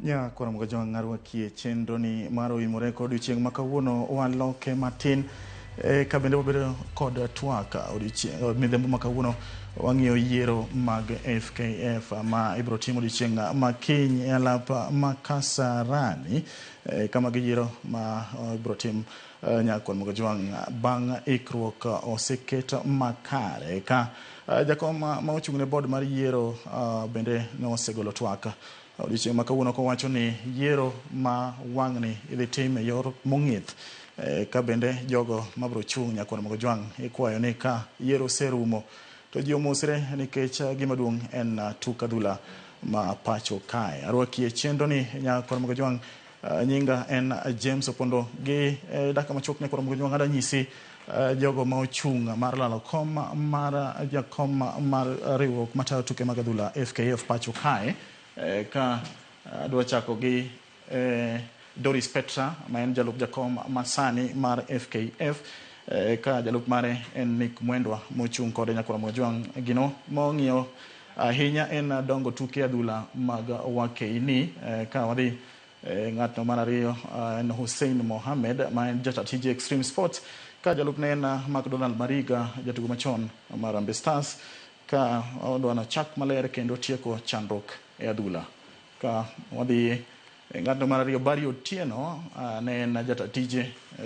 Ya kwa mga jong ngarwa kie chenro ni maro imore kod odiochieng' ma kawuono waloke matin ka bende wabedo kod TWAK odiochieng' midhembo ma kawuono wang'iyo yiero mag FKF ma ibro timo odiochieng' ma kiny e alap ma Kasarani kama giyiero ma ibro tim nyakon mga jwang' bang' ikruok oseket makare ka jakom ma ochung'ne board mar yiero bende nosegolo TWAK odiochieng' ma kawuono kowacho ni yiero ma wang'ni idhi tim e yor mong'ith ka bende jogo mabro chung' nyakon mga jwang' ikwayo ni ka yiero serumo to ji omosre nikech gima duong' en tuk adhula ma pacho kae. Arwakie chenro ni nyakon mga jwang' nyinga en James Opondo gi daka machok nyakon mga jwang' adanyisi jogo ma ochung' mar lalo kom mar jakom mar riwruok matayo tuke mag adhula FKF pacho kae ka adwa chako gi Doris Petra ma en jalup jakom masani mar FKF ka jalup mare en Nick Mwendwa mochung' kode nyakon mga jwang' gino mong'iyo ahinya en dongo tuke adhula mag wakeini ka wadhi ng'atno mar ariyo en Hussein Mohamed ma en jata TJ Extreme Sports ka jalup ne en McDonald Mariga jatugo machon mar Harambee Stars ka odwana chak maler kendo tieko chandruok e adhula ka wadhi ng'atno mar ariyo Barry Otieno ne en jata TJ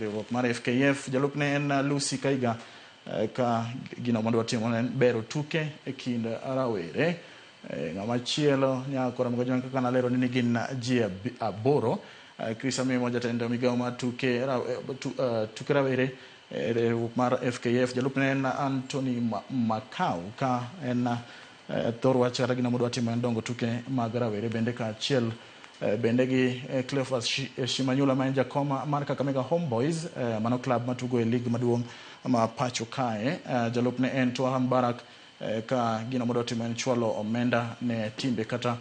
riwruok mar FKF jalup ne en Lucy Kaiga ka gino madwa timo en bero tuke e kind rawere ng'ama chielo nyakora mga jwang' kaka nalero ni gin ji aboro Chris Amimo jatend migawo mar tuke rawere riwruok mar FKF jalup ne en Anthony Makau ka en thor wach kata gino madwa timo en dongo tuke mag rawere bende ka achiel bende gi Cleophas Shimanyula ma en jakoma mar Kakamega Homeboys mano club matugo e lig maduong' ma pacho kae jalup ne en Tuahan Barak ka gino madwa timo en chwalo omenda ne timbe kata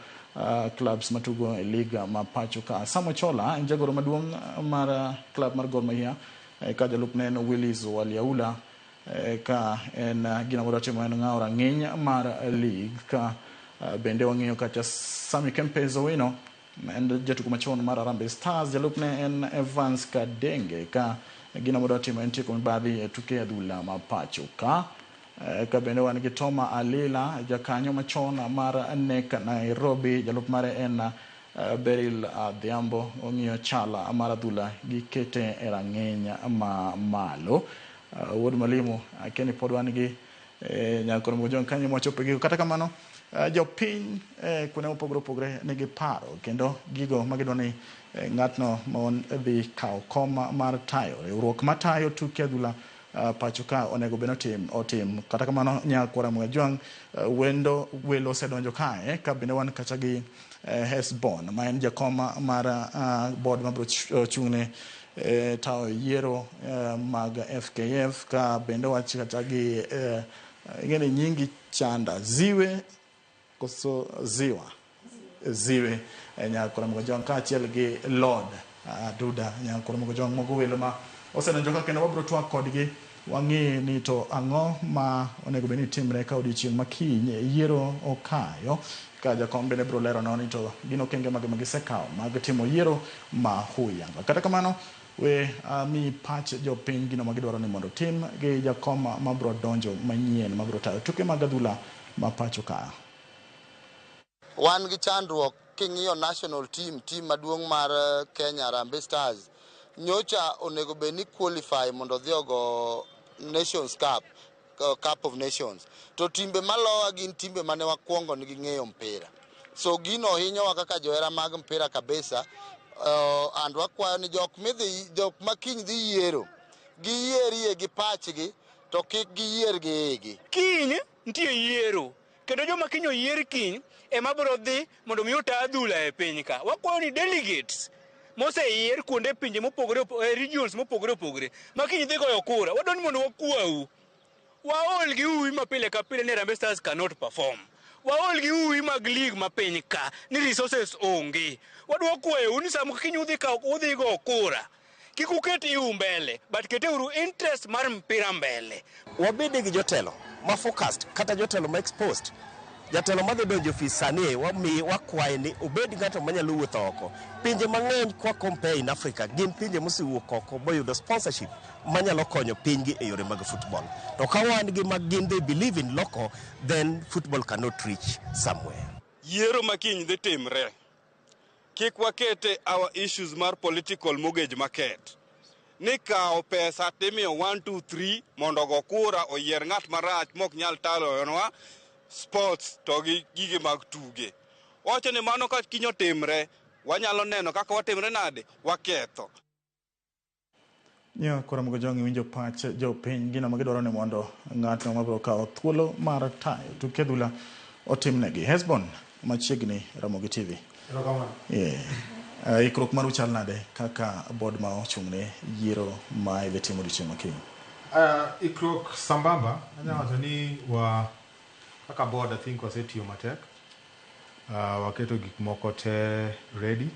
clubs matugo e liga ma pacho ka. Sam Ocholla en jagoro maduong' mar club mar Gor Mahia ka jalup ne en Willis Waliaula ka en gino madwa timo en ng'awo rang'iny mar league ka bende wang'iyo kacha Sami Kempezo Wino en jatugo machon mar Harambee Stars jalup ne en Evans Kadenge ka gino madwa timo en tieko mibadhi e tuke adhula ma pacho ka bende wan gi Toma Alila jakanyo machon mar NEC Nairobi jalup mare en Beryl Adhiambo ong'iyo chala mar adhula gi kete e rang'iny ma malo wuod malimo keni pod wan gi nyakon mga jwang' kanyo mwachopo gigo kata kamano jopiny kuonde mopogore nigi paro kendo gigo magidwa ni ng'atno mon dhi kawo kom mar tayo riwruok matayo tuke adhula pacho ka onego bed otim kata kamano nyakora mga jwang' welo osedonjo kae ka bende wan kacha gi Hesbon ma en jakom mar board mabro chung'ne tayo yiero mag FKF ka bende wach kacha gi ngene nyingi chanda Zziwe koso Zziwe nyakora mga jwang' ka achiel gi Lord Aduda nyakora mga jwang' mogo welo ma osedonjo ka kendo wabro twak kodgi wang'i ni to ang'o ma onego bed ni timre ka odiochieng' ma kiny yiero okayo ka jakom bende bro lero no ni to gino kenge magisekawo mag timo yiero ma huyanga kata kamano we mi pach jopiny gino magidwaro ni mondo tim gi jakom mabro donjo manyien mabro tayo tuke mag adhula ma pacho ka. Wan gi chandruok king'iyo national team maduong' mar Kenya Harambee Stars nyocha onego bed ni qualify mondo dhi ogo Nations Cup of Nations to timbe malowa gin timbe mane wakwongo nigi ng'eyo mpira so gino hinyowa kaka johera mag mpira kabisa and wakwayo ni jok makiny dhi yiero giyierie gi pachgi to kik giyier gi igi. Kiny nitie yiero kendo joma kiny oyier kiny ema biro dhi mondo mi ota adhula e piny ka. Wakwayo ni delegates moseyier kuonde pinje mopogore regions mopogore opogore makiny dhi goyo kura wadwani mondo wakwau waol gi uwi mapile ka pile ni Harambee Stars cannot perform waol gi uwi mag league mapiny ka ni resources onge wadwa kwayo ni sama kiny udhi go kura kik uket iu mbele but keteuru interest mar mpira mbele. Wabede gi jotelo ma focused kata jotelo ma exposed jatelo madhi donjo ofis sani wakwaye ni obed ng'ato manyalo wuotho oko. Pinje mang'eny kwa compare in Africa gin pinje mosewuok oko boyudo sponsorship manyalo konyo pinygi e yore mag football. To ka wan gi mag gin they believe in local, then football cannot reach somewhere. Yiero makiny dhi timre. Kik wakete our issues mar political mortgage market. Ni kao pesa timiyo 1, 2, 3 mondo go kura oyier ng'at marach mok nyal talo yonwa sports to gi gige mag tuge. Wacho ni mano ka kinyo timre, wanyalo neno kaka watimre nade, waketho. Kora mogo jongi winjo pach jopiny gino magidwaro ni mondo ng'ato mabiro kawo thuolo mar tayo tuke adhula otimnegi. Hesbon machiegni Ramogi TV. Ikruok mar uchal nade kaka board ma ochung'ne yiero ma idhi timo odiochieng' makiny? Ikruok sambamba, anyawacho ni kaka board I think wasetiyo matek. Waketo gik moko te ready.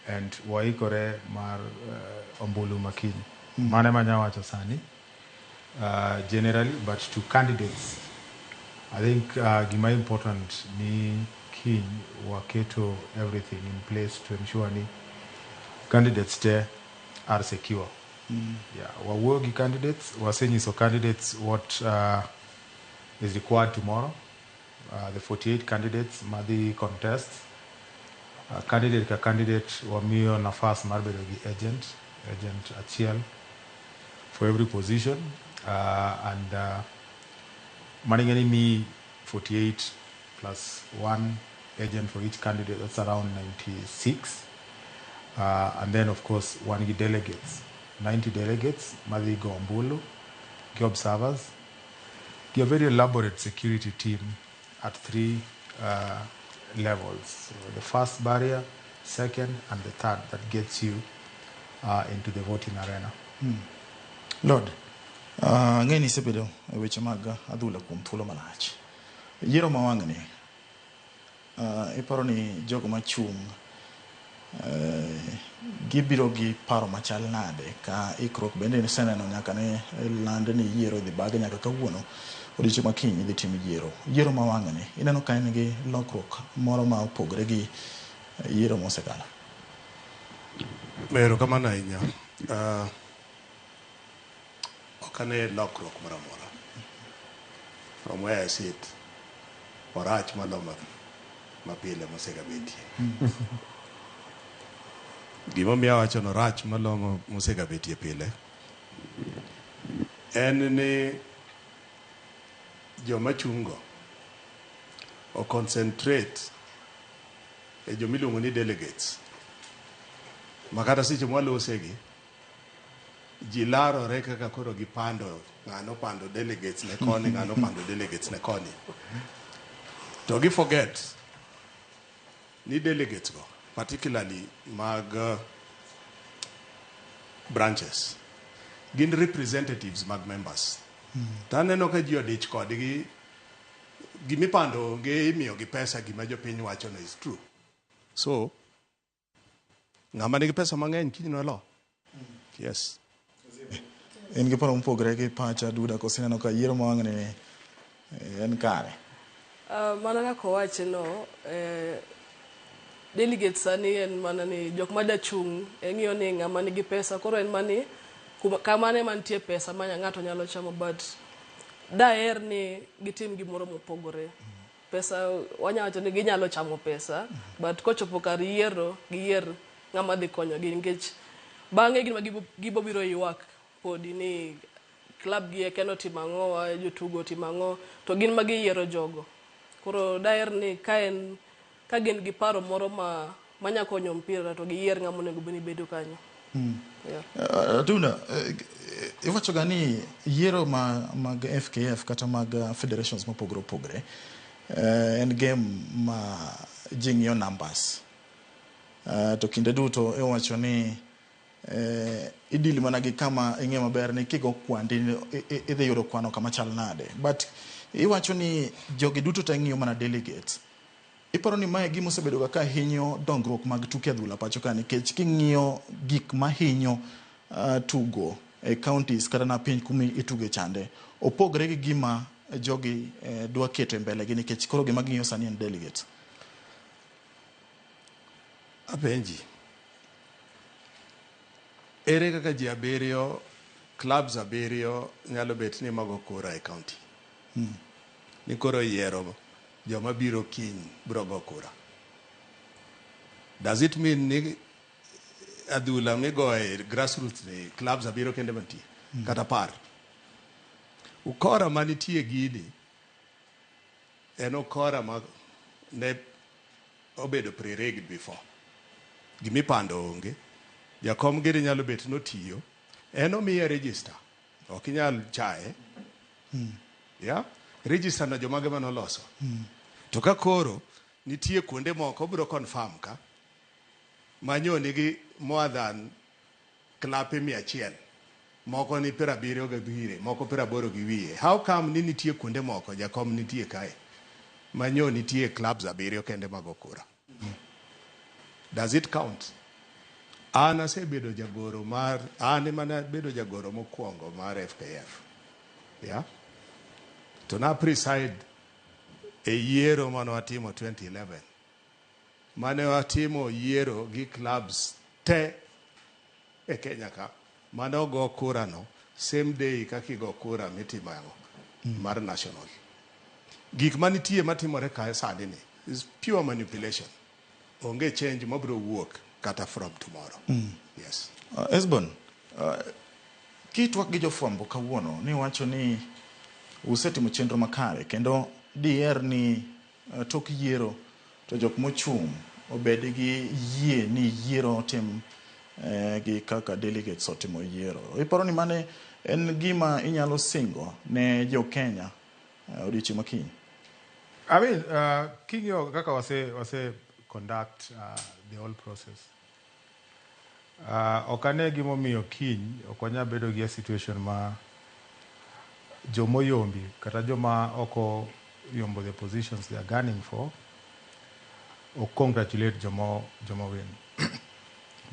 And waikore mar ombulu makiny. Mane manyawacho sani. Generally, but to candidates, I think gima important ni kiny waketo everything in place to ensure ni candidates there are secure. Yeah, wawuoyo gi candidates, wasenyiso candidates what is required tomorrow. The 48 candidates madhi contest. Candidate ka candidate wamiyo nafas mar bedo gi agent achiel for every position. And maningeni me 48 plus 1 agent for each candidate, that's around 96. And then of course one delegates, 90 delegates, madhi go ombulu, ki observers, ki a very elaborate security team at 3 levels. So the first barrier, second, and the third that gets you into the voting arena. Lord, ng'eni sebedo weche mag adhula kuom thuolo malach. Yiero mawang'ni, iparo ni jogo machung' gibiro gi paro machal nade ka ikruok bende seneno nyaka ne land ni yiero dhi bage nyaka kawuono odiochieng' makiny idhi tim yiero mawang'ni, ineno ka en gi lokruok moro ma opogore gi yiero mosekalo? Mero kamano ahinya. Ok ane lokruok moro amora. From where I sit, warach maloma mapile mosega betie. Gima miyo wacho no rach malongo mosega betie pile en ni joma chungo o concentrate e jomiluongo ni delegates makata seche mwalosegi ji larore kaka koro gipando ng'ano pando delegates ne koni, ng'ano pando delegates ne koni, to gi forget ni delegates go particularly mag branches gin representatives mag members. Taneno ka ji odich kodgi gimipando onge, imiyo gi pesa gima jopiny wacho no is true. So ng'ama nigi pesa mang'eny kiny no lo. Yes. In gi paro mopogore gi pacha Aduda koseneno ka yiero mawang'ni en kare? Mana kaka owache no, delegates sani en mana ni jok madachung' ng'iyo ni ng'ama nigi pesa, koro en mani kamane mantie pesa ma ng'ato nyalo chamo, but daher ni gitim gimoro mopogore. Pesa wanyawacho ni ginyalo chamo pesa, but kochopo kar yiero giyier ng'ama dhi konyogi, nikech bang'e gin ma gibobiro ywak podi ni club gi ekeno timo ang'o, jotugo timo ang'o, to gin ma giyiero jogo. Koro daher ni ka gin gi paro moro manya konyo mpira to giyier ng'ama onego beni bedo kanyo. Aduda, iwacho ga ni yiero mag FKF kata mag federations mopogore opogore en game ma ji ng'iyo numbers, to kinde duto iwacho ni idili mana gi kama ing'e maber ni kigo kwandi idhi yudo kwano kama chal nade, but iwacho ni jogi duto te ng'iyo mana delegates. Iparo ni mae gima osebedo ka hinyo dongruok mag tuke adhula pacho ka, nikech king'iyo gik ma hinyo tugo e counties kata na piny kumi ituge chande opogore gi gima jogi dwa keto mbele gi nikech koro gima ging'iyo sani en delegates? Apenji, ere kaka ji abiriyo, clubs abiriyo nyalo bet ni mago kura e county? Ni koro yiero joma biro kiny biro go kura. Does it mean ni adhula migoye grassroots ni clubs abiriyo kende mantie? Kata par. Ukora manitie gini en ukora ma ne obedo pre-rigged before. Gimipando onge. Jakom giri nyalo bet notiyo. En omiye register. Ok inyal chaye. Yeah? Register na jomage manoloso. To ka koro nitie kuonde moko biro confirm ka manyo nigi more than klape 100. Moko ni 70 ga bire, moko 80 gi wiye. How come ni nitie kuonde moko jakom nitie kae? Manyo nitie clubs 7 kende mago kura. Does it count? Ana sebedo jagoro mar, ane mana bedo jagoro mokwongo mar FKF. Yeah? To na preside e yiero mane watimo 2011. Mane watimo yiero gi clubs te e Kenya ka. Mane ogo kura no, same day kaki go kura mitimo yango mar national. Gik manitie matimore kae sani ni is pure manipulation. Onge change mabro wuok kata from tomorrow. Yes. Hesbon, kitwak gi jofwambo kawuono ni wacho ni usetimo chenro makare kendo diher ni tok yiero to jok mochung' obed gi yie ni yiero tim gi kaka delegates otimo yiero. Iparo ni mane en gima inyalo singo ne jo Kenya odiochieng' makiny? I mean, kingyo kaka wase conduct the whole process. Okane gimo miyo kiny okonya bedo gi situation ma jomoyombi kata joma oko yombo the positions they are gunning for or congratulate jomo win.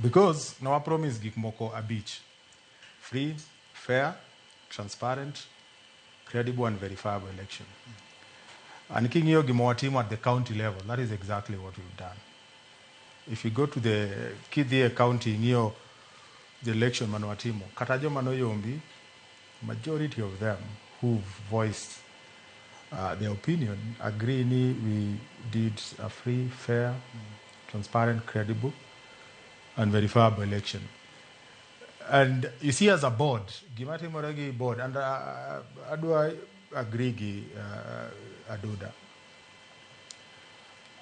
Because now I promise gik moko abich: free, fair, transparent, credible and verifiable election. And kingyo gimo team at the county level, that is exactly what we've done. If you go to the Kidie County, the election manuatimo, katajo manoyombi, majority of them who've voiced their opinion agree we did a free, fair, transparent, credible, and verifiable election. And you see, as a board, Gimati Moragi board, and I do agree Aduda,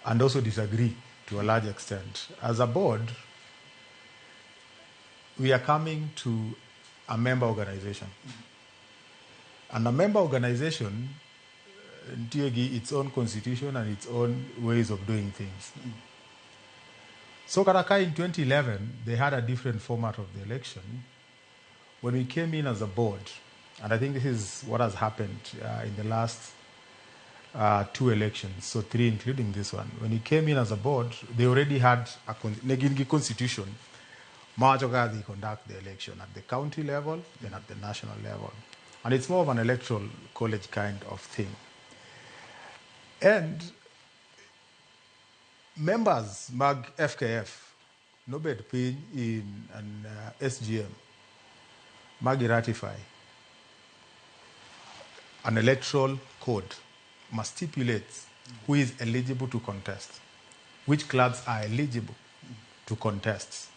and also disagree to a large extent. As a board, we are coming to a member organization. And a member organization, its own constitution and its own ways of doing things. So Karaka in 2011, they had a different format of the election. When we came in as a board, and I think this is what has happened in the last 2 elections, so 3 including this one. When we came in as a board, they already had a constitution. They conduct the election at the county level, then at the national level. And it's more of an electoral college kind of thing. And members, mag FKF, no bed pay in an SGM, mag ratify an electoral code must stipulate who is eligible to contest, which clubs are eligible to contest.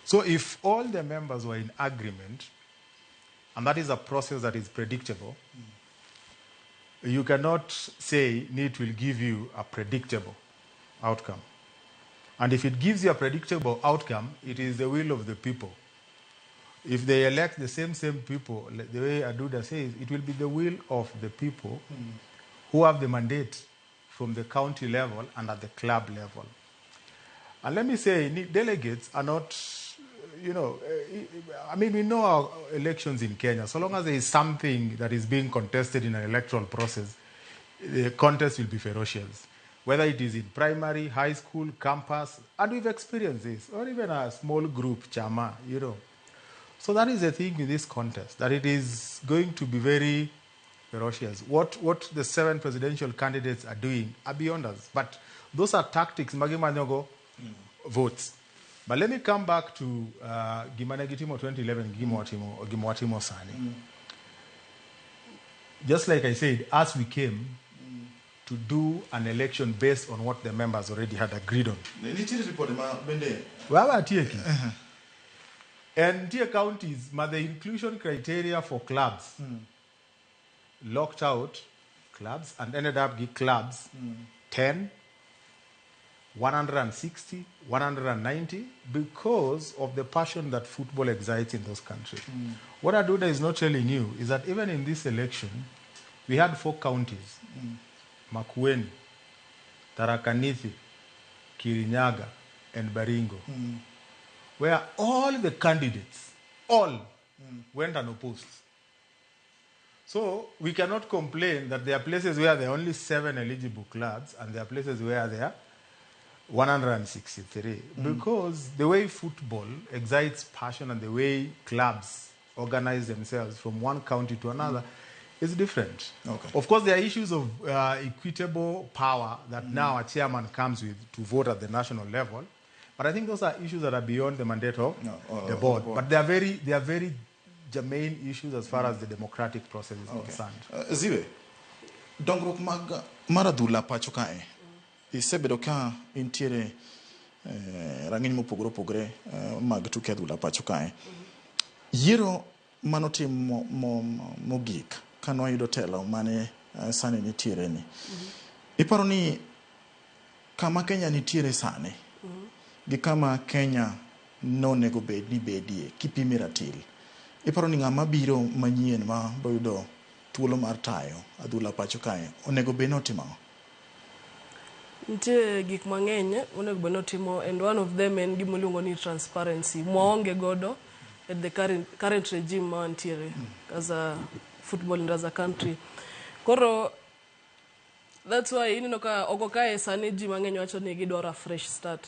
So if all the members were in agreement, and that is a process that is predictable, you cannot say NEET will give you a predictable outcome. And if it gives you a predictable outcome, it is the will of the people. If they elect the same people, the way Aduda says, it will be the will of the people who have the mandate from the county level and at the club level. And let me say, delegates are not, I mean, we know our elections in Kenya. So long as there is something that is being contested in an electoral process, the contest will be ferocious. Whether it is in primary, high school, campus, and we've experienced this, or even a small group, chama, So that is the thing in this contest, that it is going to be very ferocious. What the 7 presidential candidates are doing are beyond us. But those are tactics, Magimanyogo votes. But let me come back to Gimanegitimo 2011, Gimwatimo Sani. Just like I said, as we came to do an election based on what the members already had agreed on. And tier counties, the inclusion criteria for clubs locked out clubs and ended up with clubs 10, 160, 190 because of the passion that football excites in those countries. What Aduda is not telling you is that even in this election, we had 4 counties, Makueni, Tharaka-Nithi, Kirinyaga, and Baringo, where all the candidates, went unopposed. So we cannot complain that there are places where there are only 7 eligible clubs and there are places where there are 163, because the way football excites passion and the way clubs organize themselves from one county to another is different. Okay. Of course, there are issues of equitable power that now a chairman comes with to vote at the national level, but I think those are issues that are beyond the mandate of the board. But they are very germane issues as far as the democratic process is concerned. Zziwe, dongruok maradula pacho kae. Isebedo ka intiere rang'iny mopogore mag tuke adhula pacho kae. Yiero manotimo mogik kanwayudo telo mane sani nitiere ni. Iparo ni kama Kenya nitiere sani gi kama Kenya nonego bed ni bedie kipime ratil. Iparo ni ng'ama biro manyien ma boyudo thuolo mar tayo adhula pacho kae onego bed notimo. Ntie gik mang'eny onego bed notimo, and one of them en gima iluongo ni transparency mwaonge godo at the current regime mantiere as a football and as a country. Koro that's why ineno ka oko kae sani ji mang'eny wacho ni gidwaro a fresh start.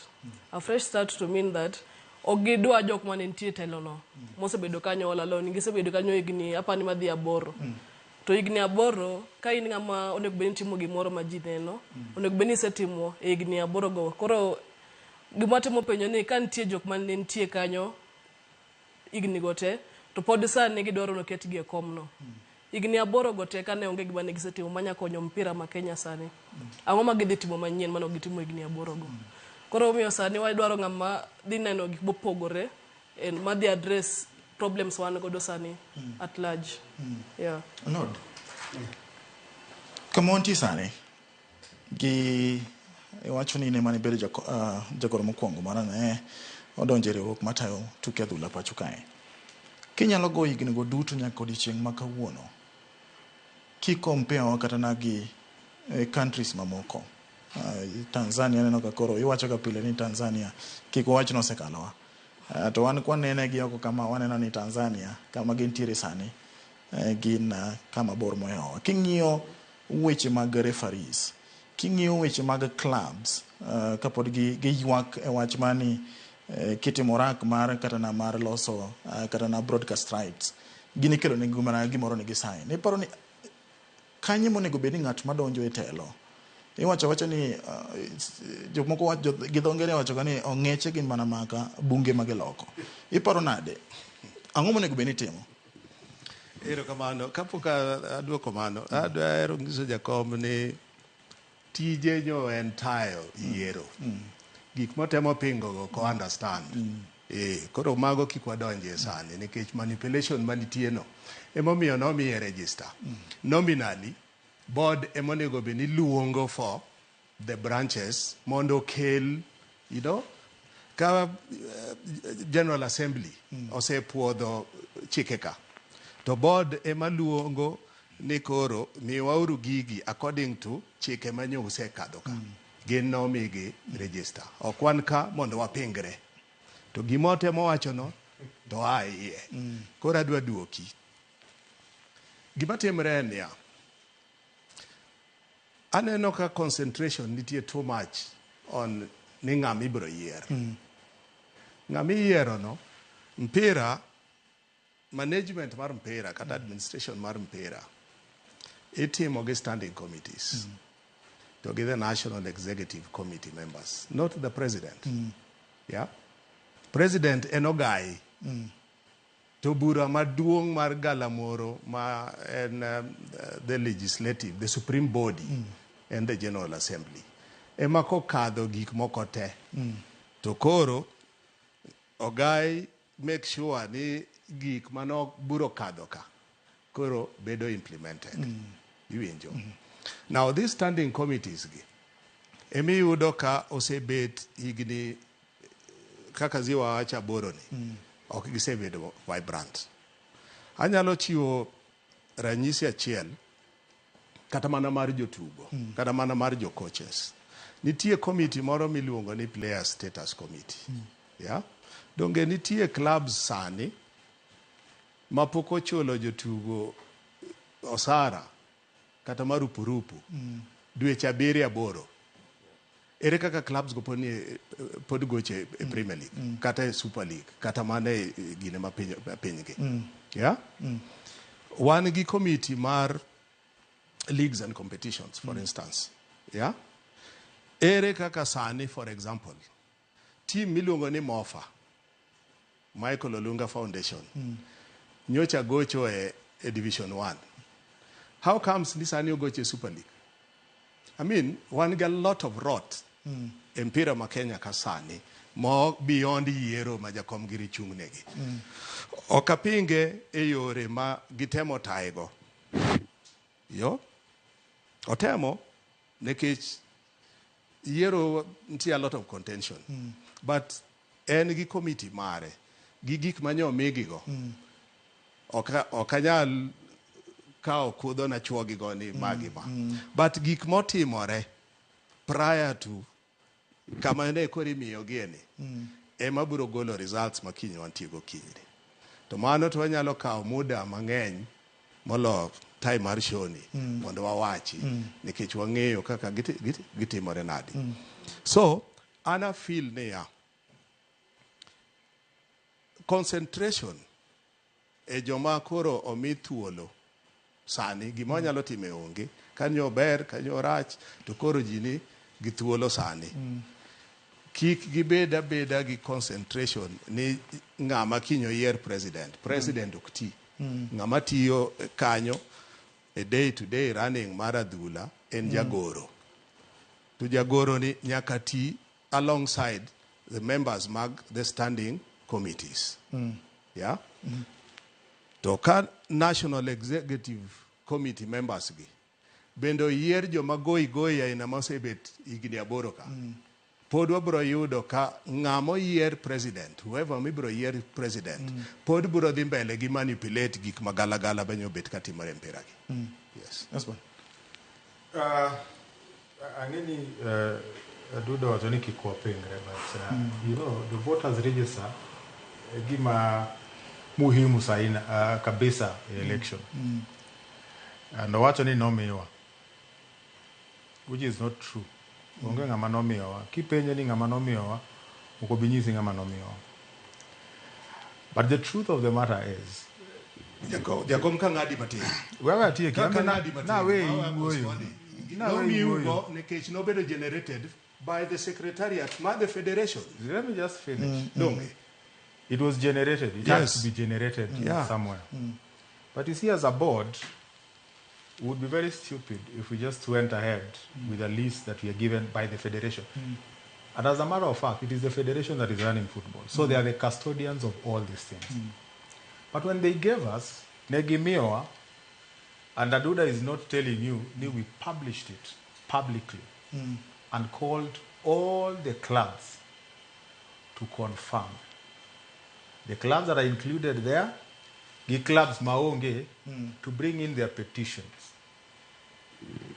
A fresh start to mean that ogidwa jok mane nitie telo no mosebedo kanyo all alone, gisebedo kanyo higni apani madhi 8. To higni 8 ka in ng'ama onego bed ni timo gimoro ma ji neno, onego bed ni isetimo e higni 8 go. Koro gima timo penjo ni ka nitie jok mane nitie kanyo higni go te to pod sani gidwaro noketgi e komno. Higni 8 go te kane onge gima ne gisetimo manya konyo mpira ma Kenya sani. Ang'o ma gidhi timo manyien mano gitimo higni 8 go. Koro omiyo sani wadwaro ng'ama dhi neno gik mopogore and madhi address problems wan godo sani at large. Yeah. Lord. Kama wanti sani gi iwacho ni ne mani bedo jagoro mokwongo mana ne odonje riwruok matayo tuke adhula pacho kae. Kinyalo go higni go duto nyaka odiochieng' ma kawuono kikompea kata na gi countries mamoko. Tanzania neno ka koro iwacho ka pile ni Tanzania kiko wach no sekalowa. To wan kwanene gi oko kama waneno ni Tanzania kama gintiere sani gin kama bor moyowa. King'iyo weche mag referees, king'iyo weche mag clubs kapod gi ywak e wach mani kitimo rak mar kata na mar loso kata na broadcast rights gini kelo ne gimoro ne gisain. Iparo ni kanye monego bed ni ng'at madonjo e telo iwacho ni jok moko wacho gidhongere wacho ni ong'eche gin mana maka bunge magiloko. Iparo nade ang'o monego bed ni timo? Ero kamano kapok aduoko mano adwaro nyiso jakom ni tije nyo en tayo yiero gik motemo pingo go ko understand koro mago kik wadonje sani nikech manipulation manitie no emomiyo nomiye register nominally board emonego be ni luongo for the branches mondo kel ka General Assembly osepuodho chikeka to board ema luongo ni koro miwauru gigi according to chike manyo usekadho ka gin nomigi register okwan ka mondo wapingre to gimote mowacho no to aiye koro adwa duoki gima timre en ya aneno ka concentration nitie too much on ni ng'ama ibro yier ng'ama yiero no mpira management mar mpira kata administration mar mpira itimo gi standing committees to gi the National Executive Committee members, not the president. Yeah? President en ogai. To bura maduong' mar galamoro ma en the legislative, the supreme body, and the General Assembly. Ema kokadho gik moko te. To koro, ogai make sure ni gik manok buro kadho ka. Koro bedo implemented. Iwinjo. Now, these standing committees gi, emi yudo ka osebet higni kaka Zziwe wacha boro ni. Ok gisebedo vibrant. Anyalo chiwo ranyisi achiel kata mana mar jotugo, kata mana mar jo coaches. Nitie committee moro miluongo ni Player Status Committee. Yeah? Donge nitie clubs sani ma pok ochulo jotugo osara kata marupurupu dweche 7-8. Ere kaka clubs go pod goche e Premier League, kata e Super League, kata mane gine ma piny gi. Yeah? Wan gi committee mar leagues and competitions, for instance. Yeah? Ere kaka sani, for example, team miluongo ni Mofa, Michael Olunga Foundation, nyocha gocho e Division 1. How comes ni sani ogoche Super League? I mean, one get a lot of rot. Empira ma Kenya kasani, more beyond Yiero ma jakom giri chung negi. Okapinge e yore ma gitemo taigo. Yo? Otemo, nekech Yiero nti a lot of contention. But engi committee mare, gigik manyo megigo. Okanyal kao kudho na chuogi go ni magiba. But gik motimore prior to kama ne kori miyo gini, ema biro golo results makinyi wantiego kinyri. To mano to wanyalo kao muda mang'eny molo time mar show ni mondo wawachi nikech wang'eyo kaka gitimore nadi. So ana feel niya concentration e joma koro omi thuolo sani gima wanyalo time onge kanyo ber kanyo rach to koro jini gi thuolo sani. Kik gibeda gi concentration ni ng'ama kinyo yier president okti. Ng'ama tiyo kanyo a day to day running mar adhula en jagoro. To jagoro ni nyaka ti alongside the members mag the standing committees. Yeah? To ka National Executive Committee members gi bendo yier joma goyi aina mosebet higni 8 ka. Pod wabro yudo ka ng'amo yier president, whoever mibro yier president, pod bro dhi mbele gi manipulate gik magala banyo bet katimore mpira gi. Yes. Hesbon. Angeni Aduda wacho ni kikwa pingre, but you know, the voters register gima muhimu saina kabisa election. And wacho ni nomiwa, which is not true. Onge ng'ama nomiwa. Kipenje ni ng'ama nomiwa, ukobinyisi ng'ama nomiwa. But the truth of the matter is, Jakom ka ng'adi matin. wewe atie Kaka ng'adi matin. na we No nekech nobedo generated by the secretariat ma the federation. Let me just finish. It was generated. It has to be generated somewhere. But you see, as a board, it would be very stupid if we just went ahead with a list that we are given by the federation. And as a matter of fact, it is the federation that is running football. So they are the custodians of all these things. But when they gave us Negimiwa, and Aduda is not telling you, we published it publicly and called all the clubs to confirm. The clubs that are included there, the clubs maonge, to bring in their petitions.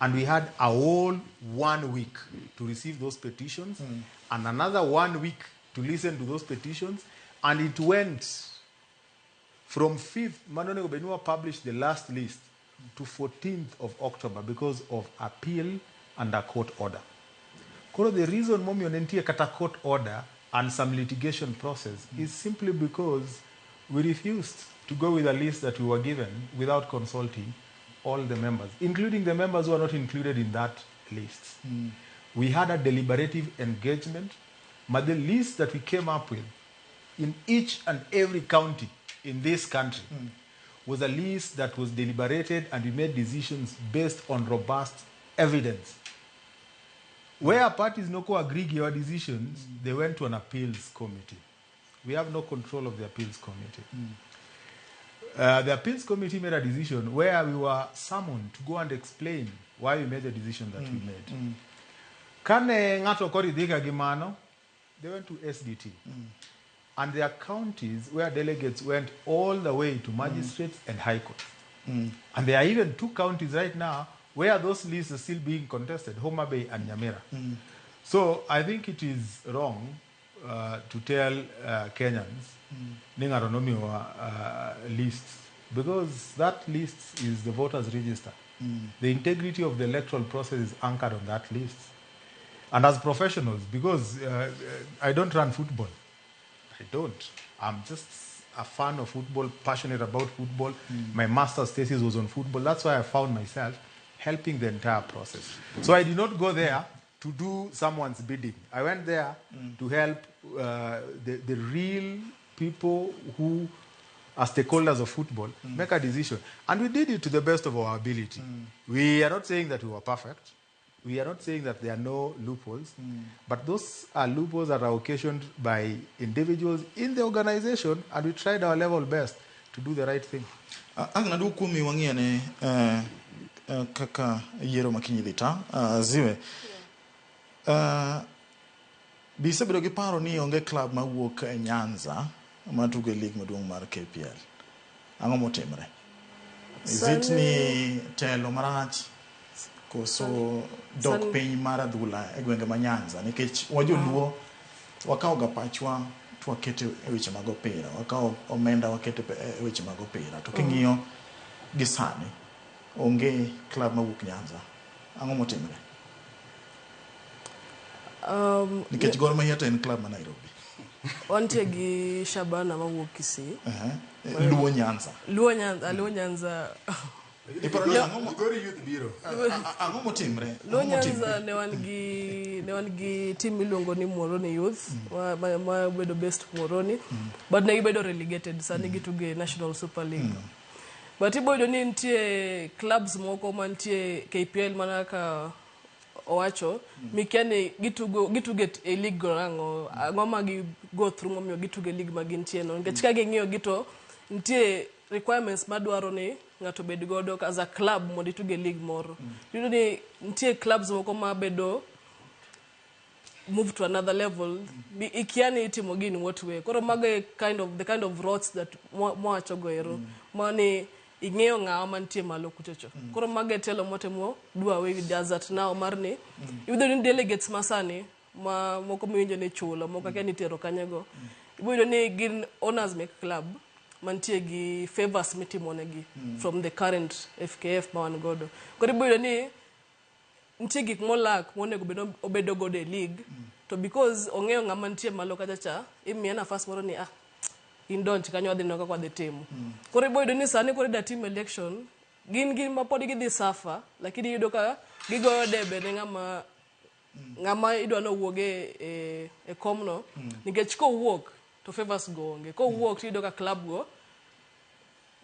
And we had a whole 1 week to receive those petitions and another 1 week to listen to those petitions. And it went from 5th, Manone Benua published the last list, to 14th of October because of appeal and a court order. The reason Momi Onentia got a court order and some litigation process is simply because we refused to go with a list that we were given without consulting all the members, including the members who are not included in that list. We had a deliberative engagement, but the list that we came up with in each and every county in this country was a list that was deliberated, and we made decisions based on robust evidence. Where parties no agree your decisions, they went to an appeals committee. We have no control of the appeals committee. The appeals committee made a decision where we were summoned to go and explain why we made the decision that we made. Kane ngato kori dika gimano, they went to SDT. And there are counties where delegates went all the way to magistrates and high court. And there are even 2 counties right now where those lists are still being contested, Homa Bay and Nyamira. So I think it is wrong to tell Kenyans, ningaronomio lists, because that list is the voters' register. The integrity of the electoral process is anchored on that list. And as professionals, because I don't run football, I don't. I'm just a fan of football, passionate about football. My master's thesis was on football. That's why I found myself helping the entire process. So I did not go there to do someone's bidding. I went there to help the real people who are stakeholders of football make a decision. And we did it to the best of our ability. We are not saying that we were perfect. We are not saying that there are no loopholes, but those are loopholes that are occasioned by individuals in the organization, and we tried our level best to do the right thing. Agna du kumi wangiane kaka Yiero makinyidita Zziwe. Bisa bedo gi paro ni onge club mawuok e Nyanza matugo e league maduong' mar KPL. Ang'o motimre? Is it ni telo marach koso dok piny mar adhula e gwenge ma Nyanza? Nikech wajoluo wakawo ga pachwa to wakete e weche mag opira, wakawo omenda wakete e weche mag opira, to king'iyo gi sani onge club mawuok Nyanza. Ang'o motimre? Nikech Gor Mahia en club ma Nairobi. Wantie gi Shabana mawuok Kisii. Luo Nyanza. Luo Nyanza. Ang'o motimre? Luo Nyanza ne wan gi team miluongo ni Moroni Youth, ma bedo best Moroni, but ne gibedo relegated, sani gitugo National Super League. But ibodo ni nitie clubs moko mantie KPL mana ka owacho, mikiani gitugo e league gorango, ang'o ma gi go through momiyo gitugo e league ma gintie no. Nikech ka ging'iyo gito, nitie requirements madwaro ni ng'ato bed godo as a club mondo itugo e league moro. Yudo ni nitie clubs moko ma bedo move to another level, ikiani itimo gini what way. Koro mago the kind of routes that mwacho goero, mani ing'eyo ng'awa mantie malo kuchocho. Koro mago telo motemo do away with that now marni. Yudo ni delegates masani ma moko miwinjo ni chulo, moko kia nitero kanyego. Yudo ni gin owners make club mantie gi favors mitimonegi from the current FKF ma wan godo. Koro yudo ni nitie gik molak monego obedo godo e league, to because ong'eyo ng'ama nitie malo kachacha, imiye nafas moro ni indonch kanyo adhi noka kwa the team. Koro iboyudo ni sani koro da team election, gin ma pod gidhi safa, lakini yudo ka gigoyo debe ne ng'ama idwa no wuoge e komno, nikech ko wuok to favors go onge. Ko wuok to yudo ka club go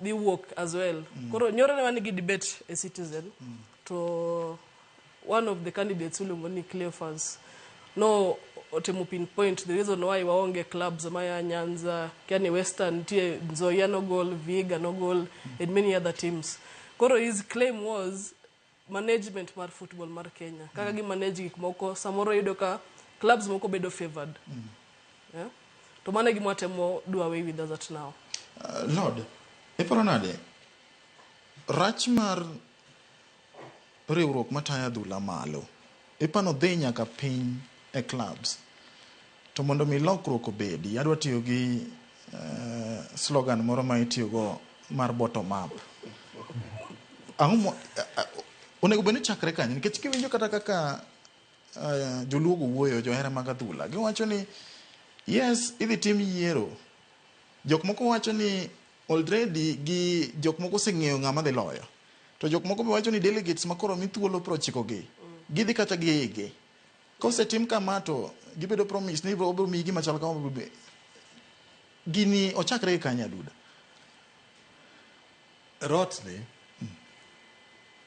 dhi wuok as well. Koro nyoro ne wani gi debate a Citizen, to one of the candidates ulungo ni Cleophas no otemo pinpoint the reason why waonge clubs maya Nyanza, Kiani Western, tie Nzoia no goal, Viga no goal, and many other teams. Koro his claim was management mar football mar Kenya. Kaka gi manage gik moko, samoro yudo ka clubs moko bedo favored. Yeah? To mane gi mwatemo do away with that now. Lord, eparonade, rach mar riwruok mataya adhula malo, ipano dhi nyaka piny e clubs. To mondo mi lokruok obedi, adwa tiyo gi slogan moro ma itiyogo mar bottom up. Onego beni chakre kanyo, nikech kiwinjo kata kaka joluogo wuoyo, johera mag adhula, giwacho ni yes, idhi tim yiero. Jok moko wacho ni already gi jok moko oseng'eyo ng'ama dhi loyo. to jok moko be wacho ni delegates makoro mithuolo 90 gi gidhi kata gi kosetim kama to gibedo promise ni obro migi machal kama be gini ochakre kanya Aduda. Rotni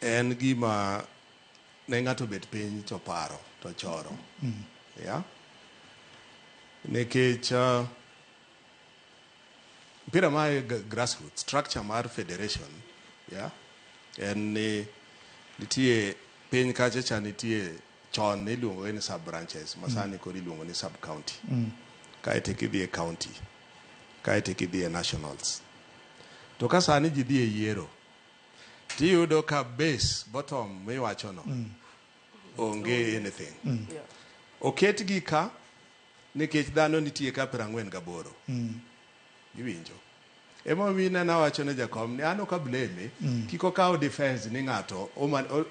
en gima ne ng'ato bet piny to paro to choro. Yeah. Nikech mpira mar grassroots structure mar federation, yeah, en ni nitie piny kacha cha nitie chon iluongo ni sub branches masani kori iluongo ni sub county. Kae kidhi e county, kae kidhi e nationals. To ka sani ji dhi e yiero, tiyudo ka base bottom miwacho no onge anything. Oket gi ka nikech dhano nitie ka 48. Iwinjo. Ema mina na wacho ne jakom ni ano ka blame kiko kawo defense ni ng'ato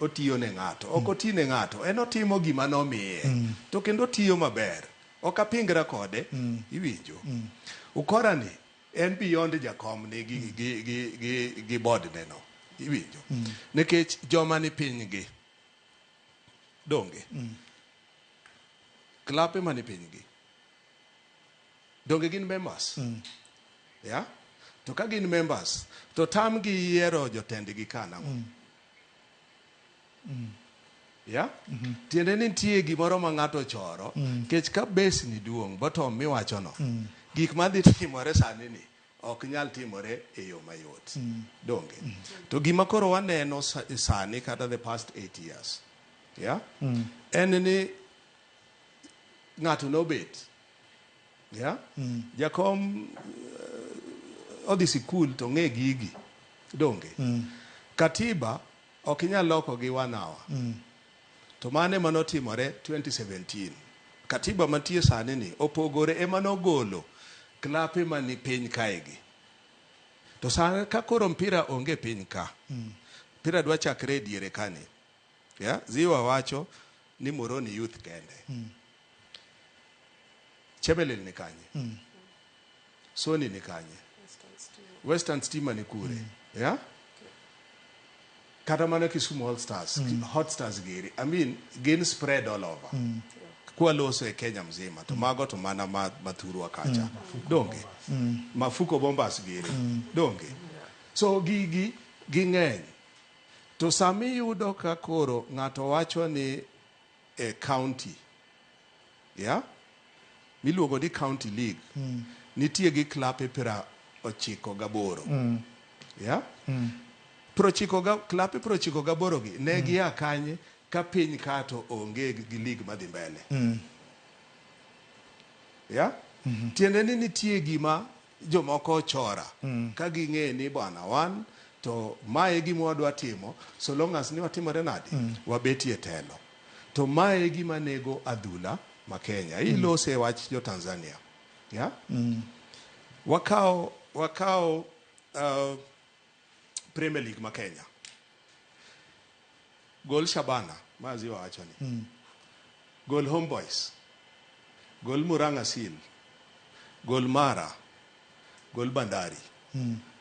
otiyo ne ng'ato ok oti ne ng'ato en otimo gima nomiye to kendo tiyo maber ok apingra kode. Iwinjo. Ukora ni en beyond jakom ni gi board neno. Iwinjo. Nikech joma ni piny gi donge klape mani piny gi donge gin members. Yeah. To ka gin members to tam gi yiero jotendgi kana. Yeah. Tiende ni nitie gimoro ma ng'ato choro kech ka base ni duong' bottom miwacho no gik madhi timore sani ni ok nyal timore e yo mayot. Donge. To gima koro waneno sani kata the past 8 years. Yeah. En ni ng'ato no bet. Yeah. Jakom odhi sikul to ng'e gigi. Donge. Katiba ok inyal loko gi 1 hour. To mane manotimore 2017. Katiba mantie sani ni opogore ema nogolo klape mani piny kaegi. To sani ka koro mpira onge piny ka. Mpira dwa chakre diere kani. Yeah. Zziwe wacho ni Moroni youth kende. Chebelel ni kanye. Sony ni kanye. Western Stima ni kure. Yeah? Kata mana Kisumu All Stars, Hot Stars giri. I mean, gain spread all over. Kwa loso e Kenya mzima. Tumago tumana maturu wa kacha. Donge. Mafuko bombas giri. Donge. So gi ng'eny. To sami yudo ka koro ng'ato wacho ni e county. Yeah? Miluongo di county league. Nitie gi klape 98. Yeah? Klape 98 gi ne gi akanye ka piny kato onge gi league madhi mbele. Yeah? Tiende ni nitie gima jomoko chora ka ging'e ni bwana wan to mae gima wadwa timo so long as ni watimore nadi wabetie telo. To mae gima nego adhula ma Kenya. Ilose wach jo Tanzania. Yeah? Wakao Premier League ma Kenya. Gol Shabana, mazi wacho ni. Gol Homeboys. Gol Muranga Seal. Gol Mara. Gol Bandari.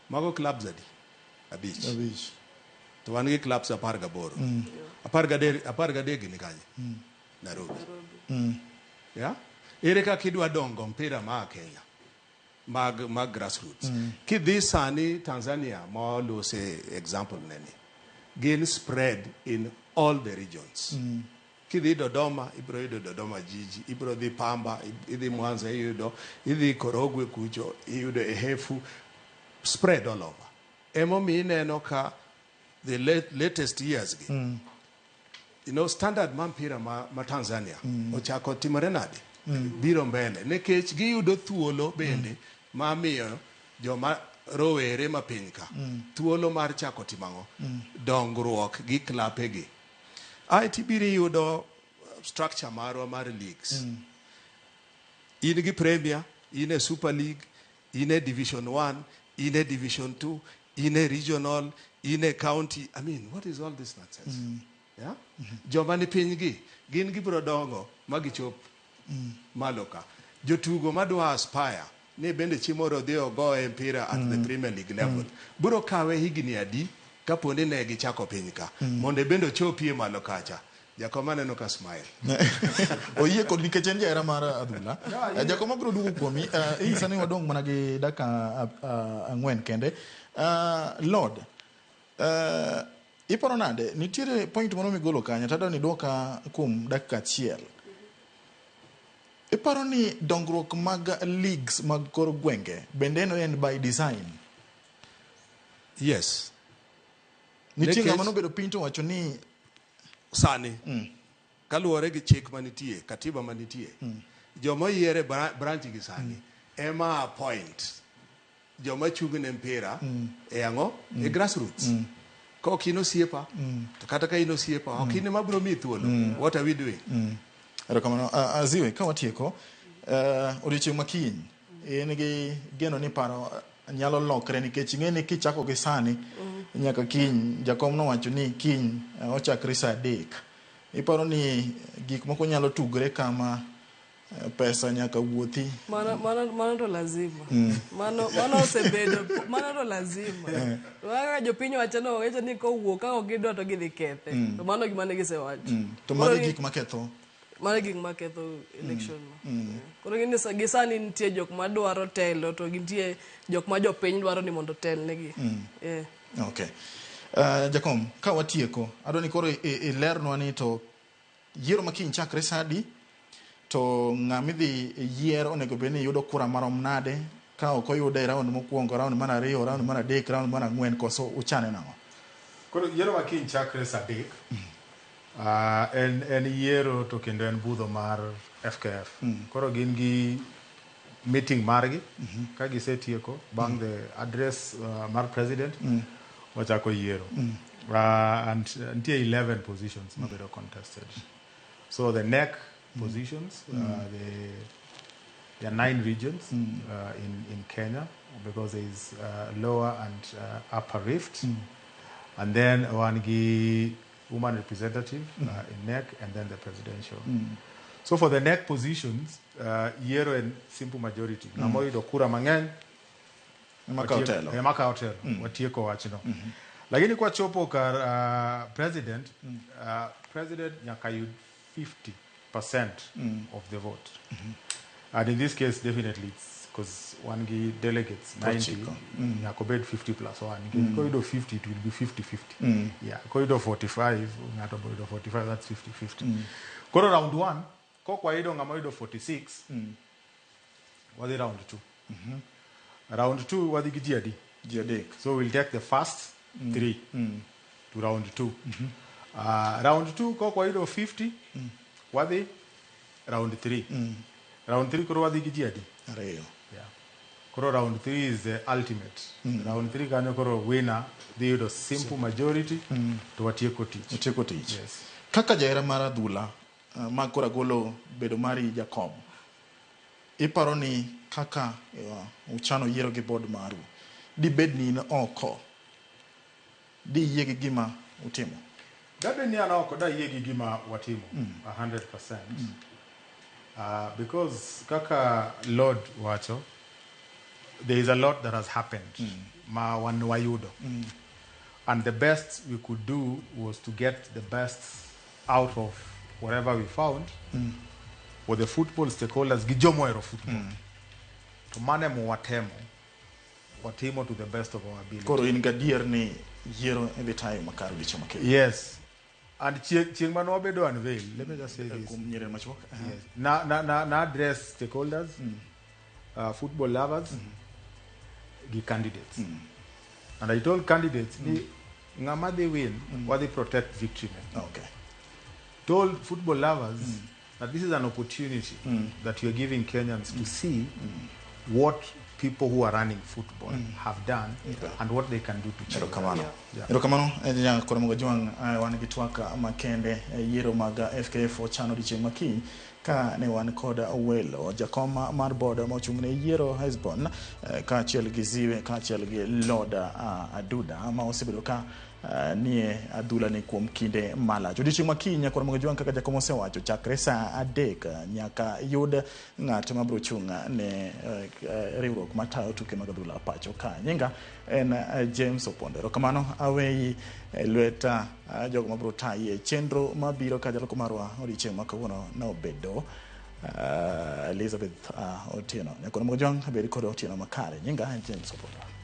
Mago clubs adi. Abich. To wan gi clubs 18. 18 ni kanye. Nairobi. Yeah? Ere ka kidwa dongo mpira ma Kenya. Mag grassroots. Kidhi sani Tanzania ma lose example neni. Gain spread in all the regions. Kidhi Dodoma, ibro yudo Dodoma jiji, ibro dhi Pamba, idhi Mwanza yudo, idhi Korogwe kucho, yudo Ehefu, spread all over. Emo mi neno ka the latest years gi. You know, standard mampira ma Tanzania ochako timore nade biro mbele nekech giyudo thuolo bende mamiyo joma rowere ma piny ka thuolo mar chako timango dongruok gi klape gi. IT biro yudo structure marwa mar leagues. In gi Premier, in a Super League, in a Division 1, in a Division 2, in a regional, in a county. I mean, what is all this nonsense? Yeah? Joma ni piny gi gin gibro dongo magichop maloka. Jotugo madwa aspire ne bende chimoro dhi ogo mpira at the Premier League level. Bro kawe higni adi kapondi ne gichako piny ka mondo bendo chopie malo kacha jakom aneno ka smile oyie kod nikech en jahera mar adhula jakom abiro duogo kuomi isa ni wadong' mana gi dakika 4 kende Lord iparo nade nitiere point moro migolo kanyo tado ni dwoka kuom dakika 1 iparo ni dongruok mag leagues mag kor gwenge bende en by design? Yes. Nitie ng'ama nobedo piny to wacho ni sani kaluwore gi chik manitie katiba manitie joma yiere branch gi sani ema appoint joma chung ne mpira e ang'o e grassroots ko kino siepa to kata ka ino siepa ok ine mabro mi thuolo what are we doing erokamano Zziwe ka watieko odiochieng' makiny en gi geno ni paro nyalo lokre nikech ing'eni kichako gi sani nyaka kiny jakom nowacho ni kiny ochakre saa 3 iparo ni gik moko nyalo tugre kama pesa nyaka wuothi mano to lazima mano osebedo mano to lazima waka jopiny wacho no weche ni kowuok ka ok gidwa to gidhi kethe to mano gima ne gisewacho to mano gik maketho election koro ng'ini gisani nitie jok madwaro telo to gintie jok ma jopiny dwaro ni mondo tel negi okay jakom ka watieko adoni koro ilernwa ni to yiero makiny chakre sadi to ng'amidhi yiero onego bed ni yudo kura marom nade ka ok oyude round mokwongo round mar 2 round mar 3 round mar 4 koso uchane nang'o? Koro yiero makiny chakre saa 3 en yiero to kendo en budho mar FKF koro gin gi meeting margi ka gisetieko bang the address mar president wachako yiero and nitie 11 positions mabedo contested. So the neck positions there are 9 regions in Kenya because there is lower and upper rift and then one woman representative in NEC and then the presidential. So for the NEC positions, Yiero and simple majority. Namoi do kura mang'eny maka hotel watieko wachno. Lakini kwa chopo kar president nyaka yud 50% of the vote. And in this case definitely it's because one delegates 90 yakobed 50 plus 1 koido 50 it will be 50-50 koido 45 ngato boido 45 that's 50-50 koro round 1 kwa ido ngamoido 46 wadi round 2 round 2 wadi gijiadi so we'll take the first 3 to round 2 round 2 kwa ido 50 wadi round 3 round 3 koro wadi gijiadi Areo. Koro round 3 is the ultimate. Round 3 kanyo koro winner they do simple majority to watieko tich. Yes. Kaka jahera mar adhula makora golo bedo mari jakom. Iparo ni kaka uchano yiero gi board maru. Di bed ni oko. Di yie gi gima utimo. Dabe ni oko da yie gi gima watimo 100%. Because kaka Lord wacho there is a lot that has happened ma wan wayudo and the best we could do was to get the best out of whatever we found for the football stakeholders gijomoero football to mane mo watimo to the best of our ability. Koro in gadier ni yiero every time makaru dicho makelo. Yes. And chieng mano wabedo unveil. Let me just say this. Yes. Na address stakeholders, football lovers, the candidates. And I told candidates, ngama they win, what they protect victory. Okay. Told football lovers that this is an opportunity that you're giving Kenyans to see what people who are running football have done and what they can do to change. Erokamano enya koramoga jwang wan gi TWAK makende yiero mag FKF ochano dichieng' makiny ka ne wan kod Owelo jakom mar board mochung'ne yiero Hesbon ka achiel gi Zziwe ka achiel gi Lord Aduda ma osebedo ka nie adhula ni kuom kinde malach. Odiochieng' makiny koro Ramogi kaka jakom osewacho chakre saa 3 nyaka yud ng'at mabiro chung' ne riwruok matayo tuke mag adhula pacho ka. Nyinga en James Opondero. Kamano aweyi lweta jogo mabiro tayi chenro mabiro ka jaloko marwa odiochieng' ma kawuono na obedo Elizabeth Otieno. Nyako Ramogi abedi kod Otieno makare. Nyinga en James Opondero.